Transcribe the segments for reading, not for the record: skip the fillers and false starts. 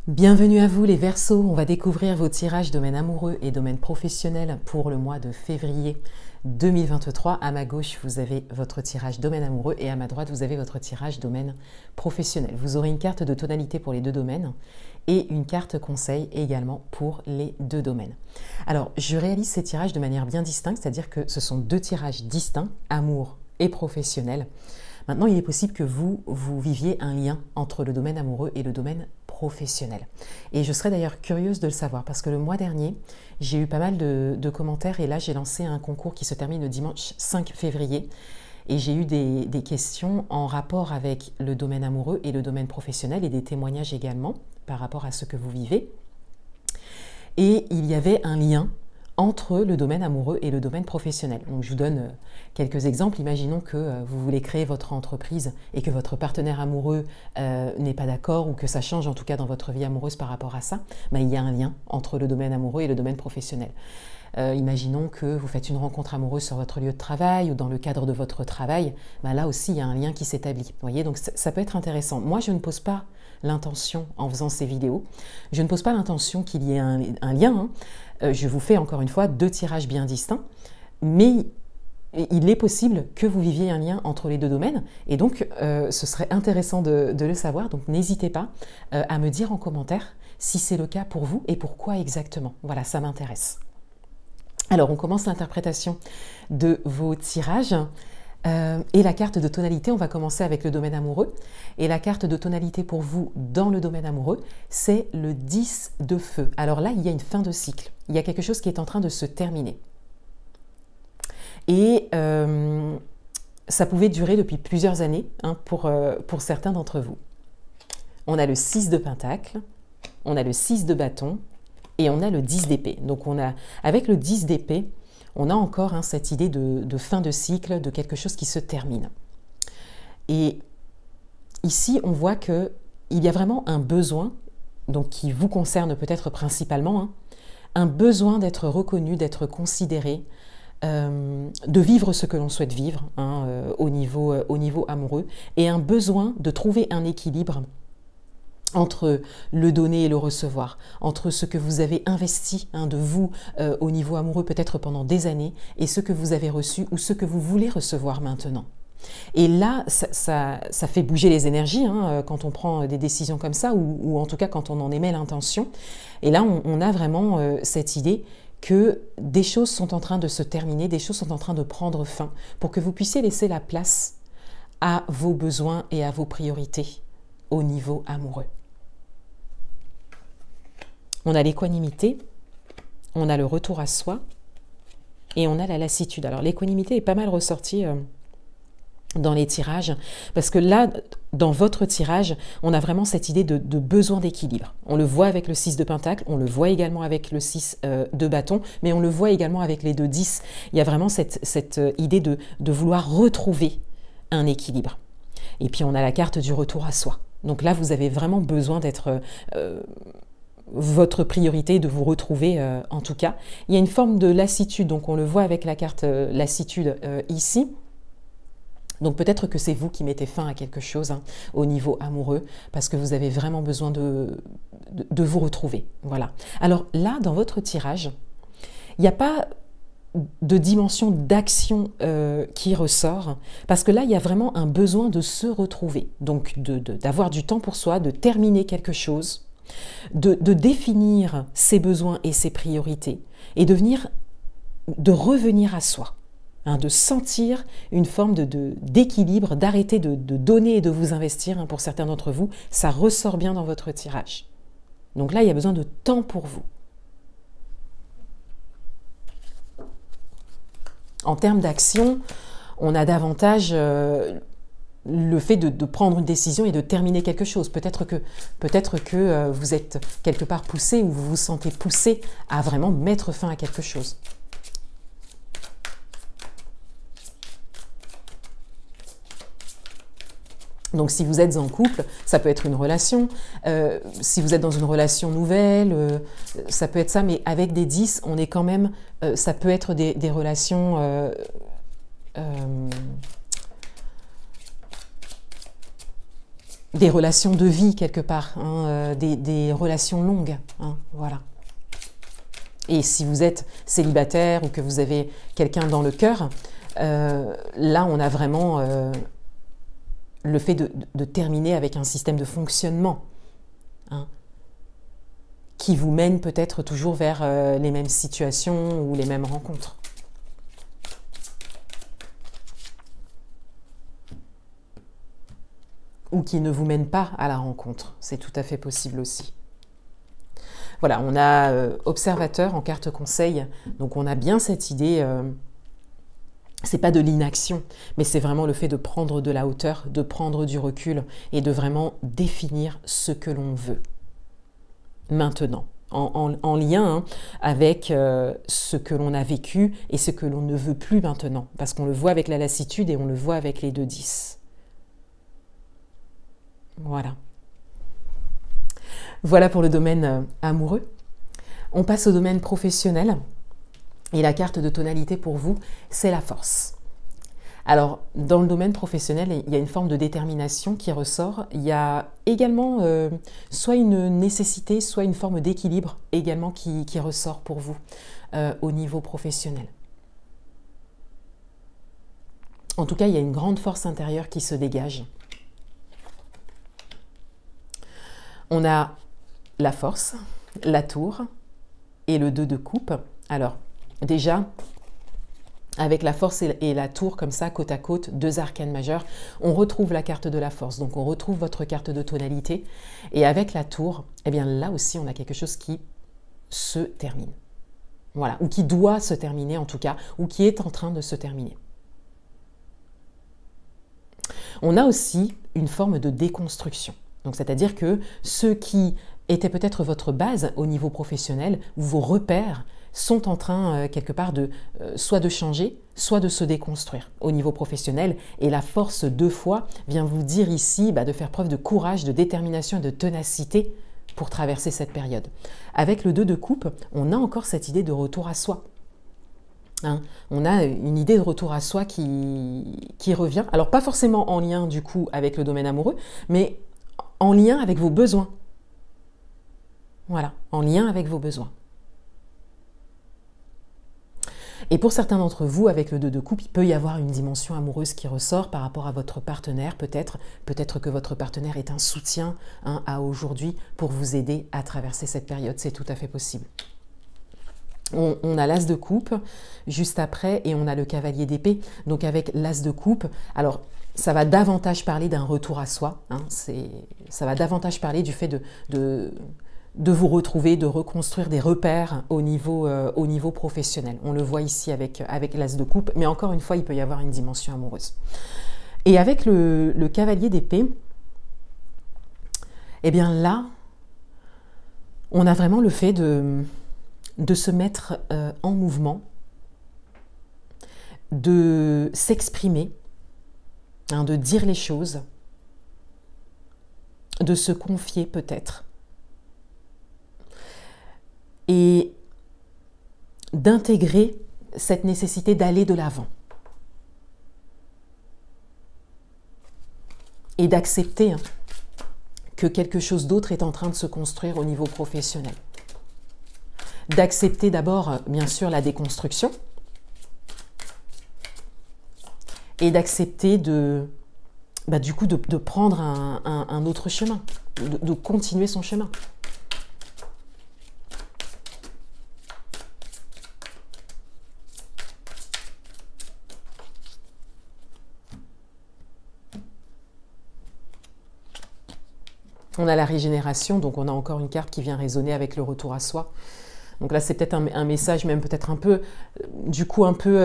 Bienvenue à vous les Verseaux, on va découvrir vos tirages domaine amoureux et domaine professionnel pour le mois de février 2023. À ma gauche, vous avez votre tirage domaine amoureux et à ma droite, vous avez votre tirage domaine professionnel. Vous aurez une carte de tonalité pour les deux domaines et une carte conseil également pour les deux domaines. Alors, je réalise ces tirages de manière bien distincte, c'est-à-dire que ce sont deux tirages distincts, amour et professionnel. Maintenant, il est possible que vous viviez un lien entre le domaine amoureux et le domaine professionnel. Et je serais d'ailleurs curieuse de le savoir parce que le mois dernier, j'ai eu pas mal de commentaires et là, j'ai lancé un concours qui se termine le dimanche 5 février et j'ai eu des questions en rapport avec le domaine amoureux et le domaine professionnel et des témoignages également par rapport à ce que vous vivez. Et il y avait un lien entre le domaine amoureux et le domaine professionnel. Donc je vous donne quelques exemples. Imaginons que vous voulez créer votre entreprise et que votre partenaire amoureux n'est pas d'accord ou que ça change en tout cas dans votre vie amoureuse par rapport à ça. Il y a un lien entre le domaine amoureux et le domaine professionnel. Imaginons que vous faites une rencontre amoureuse sur votre lieu de travail ou dans le cadre de votre travail. Là aussi, il y a un lien qui s'établit. Vous voyez, donc ça peut être intéressant. Moi, je ne pose pas l'intention en faisant ces vidéos. Je ne pose pas l'intention qu'il y ait un lien. Je vous fais encore une fois deux tirages bien distincts, mais il est possible que vous viviez un lien entre les deux domaines et donc ce serait intéressant de le savoir. Donc n'hésitez pas à me dire en commentaire si c'est le cas pour vous et pourquoi exactement. Voilà, ça m'intéresse. Alors on commence l'interprétation de vos tirages. Et la carte de tonalité, on va commencer avec le domaine amoureux. Et la carte de tonalité pour vous dans le domaine amoureux, c'est le 10 de feu. Alors là, il y a une fin de cycle. Il y a quelque chose qui est en train de se terminer. Et ça pouvait durer depuis plusieurs années pour certains d'entre vous. On a le 6 de pentacle, on a le 6 de bâton et on a le 10 d'épée. Donc avec le 10 d'épée, on a encore cette idée de fin de cycle, de quelque chose qui se termine. Et ici, on voit qu'il y a vraiment un besoin, donc qui vous concerne peut-être principalement, un besoin d'être reconnu, d'être considéré, de vivre ce que l'on souhaite vivre au niveau amoureux, et un besoin de trouver un équilibre entre le donner et le recevoir, entre ce que vous avez investi de vous au niveau amoureux peut-être pendant des années et ce que vous avez reçu ou ce que vous voulez recevoir maintenant. Et là, ça fait bouger les énergies quand on prend des décisions comme ça ou en tout cas quand on en émet l'intention. Et là, on a vraiment cette idée que des choses sont en train de se terminer, des choses sont en train de prendre fin pour que vous puissiez laisser la place à vos besoins et à vos priorités au niveau amoureux. On a l'équanimité, on a le retour à soi et on a la lassitude. Alors l'équanimité est pas mal ressortie dans les tirages parce que là, dans votre tirage, on a vraiment cette idée de besoin d'équilibre. On le voit avec le 6 de pentacle, on le voit également avec le 6 de bâton, mais on le voit également avec les deux 10. Il y a vraiment cette idée de vouloir retrouver un équilibre. Et puis on a la carte du retour à soi. Donc là, vous avez vraiment besoin d'être votre priorité, de vous retrouver en tout cas. Il y a une forme de lassitude, donc on le voit avec la carte lassitude ici. Donc peut-être que c'est vous qui mettez fin à quelque chose au niveau amoureux, parce que vous avez vraiment besoin de vous retrouver. Voilà. Alors là, dans votre tirage, il n'y a pas de dimension d'action qui ressort, parce que là, il y a vraiment un besoin de se retrouver, donc d'avoir du temps pour soi, de terminer quelque chose, de définir ses besoins et ses priorités et de revenir à soi, de sentir une forme d'équilibre, d'arrêter de donner et de vous investir. Pour certains d'entre vous, ça ressort bien dans votre tirage. Donc là, il y a besoin de temps pour vous. En termes d'action, on a davantage le fait de prendre une décision et de terminer quelque chose. Peut-être que vous êtes quelque part poussé ou vous vous sentez poussé à vraiment mettre fin à quelque chose. Donc si vous êtes en couple, ça peut être une relation. Si vous êtes dans une relation nouvelle, ça peut être ça, mais avec des 10, on est quand même, ça peut être des relations des relations de vie quelque part, hein, des relations longues, hein, voilà. Et si vous êtes célibataire ou que vous avez quelqu'un dans le cœur, là on a vraiment le fait de terminer avec un système de fonctionnement, hein, qui vous mène peut-être toujours vers les mêmes situations ou les mêmes rencontres. Ou qui ne vous mène pas à la rencontre, c'est tout à fait possible aussi. Voilà, on a observateur en carte conseil, donc on a bien cette idée, c'est pas de l'inaction, mais c'est vraiment le fait de prendre de la hauteur, de prendre du recul et de vraiment définir ce que l'on veut maintenant, en lien, hein, avec ce que l'on a vécu et ce que l'on ne veut plus maintenant, parce qu'on le voit avec la lassitude et on le voit avec les 2-10. Voilà. Voilà pour le domaine amoureux. On passe au domaine professionnel. Et la carte de tonalité pour vous, c'est la force. Alors, dans le domaine professionnel, il y a une forme de détermination qui ressort. Il y a également soit une nécessité, soit une forme d'équilibre également qui ressort pour vous au niveau professionnel. En tout cas, il y a une grande force intérieure qui se dégage. On a la force, la tour et le 2 de coupe. Alors, déjà, avec la force et la tour comme ça, côte à côte, 2 arcanes majeures, on retrouve la carte de la force. Donc, on retrouve votre carte de tonalité. Et avec la tour, eh bien là aussi, on a quelque chose qui se termine. Voilà, ou qui doit se terminer en tout cas, ou qui est en train de se terminer. On a aussi une forme de déconstruction. Donc, c'est-à-dire que ce qui était peut-être votre base au niveau professionnel, ou vos repères, sont en train quelque part de soit de changer, soit de se déconstruire au niveau professionnel. Et la force 2 fois vient vous dire ici de faire preuve de courage, de détermination et de ténacité pour traverser cette période. Avec le 2 de coupe, on a encore cette idée de retour à soi. Hein, on a une idée de retour à soi qui revient. Alors pas forcément en lien du coup avec le domaine amoureux, mais en lien avec vos besoins. Voilà, en lien avec vos besoins. Et pour certains d'entre vous, avec le 2 de coupe, il peut y avoir une dimension amoureuse qui ressort par rapport à votre partenaire, peut-être. Peut-être que votre partenaire est un soutien à aujourd'hui pour vous aider à traverser cette période. C'est tout à fait possible. On a l'as de coupe juste après et on a le cavalier d'épée. Donc avec l'as de coupe, alors ça va davantage parler d'un retour à soi. Hein, ça va davantage parler du fait de vous retrouver, de reconstruire des repères au niveau professionnel. On le voit ici avec l'as de coupe, mais encore une fois, il peut y avoir une dimension amoureuse. Et avec le cavalier d'épée, eh bien là, on a vraiment le fait de se mettre en mouvement, de s'exprimer, hein, de dire les choses, de se confier peut-être, et d'intégrer cette nécessité d'aller de l'avant et d'accepter que quelque chose d'autre est en train de se construire au niveau professionnel. D'accepter d'abord, bien sûr, la déconstruction et d'accepter du coup de prendre un autre chemin, de continuer son chemin. On a la régénération, donc on a encore une carte qui vient résonner avec le retour à soi. Donc là, c'est peut-être un message, même peut-être un peu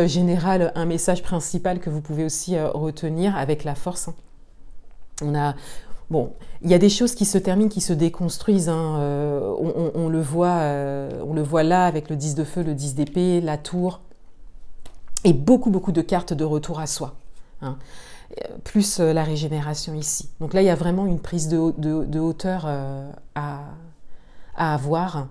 général, un message principal que vous pouvez aussi retenir avec la force. Il y a des choses qui se terminent, qui se déconstruisent. On le voit là avec le 10 de feu, le 10 d'épée, la tour, et beaucoup de cartes de retour à soi. Hein. Plus la régénération ici. Donc là, il y a vraiment une prise de hauteur à avoir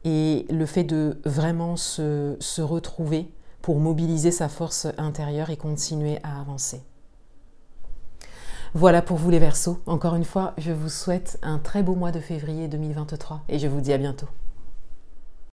et le fait de vraiment se retrouver pour mobiliser sa force intérieure et continuer à avancer. Voilà pour vous les Verseaux. Encore une fois, je vous souhaite un très beau mois de février 2023 et je vous dis à bientôt.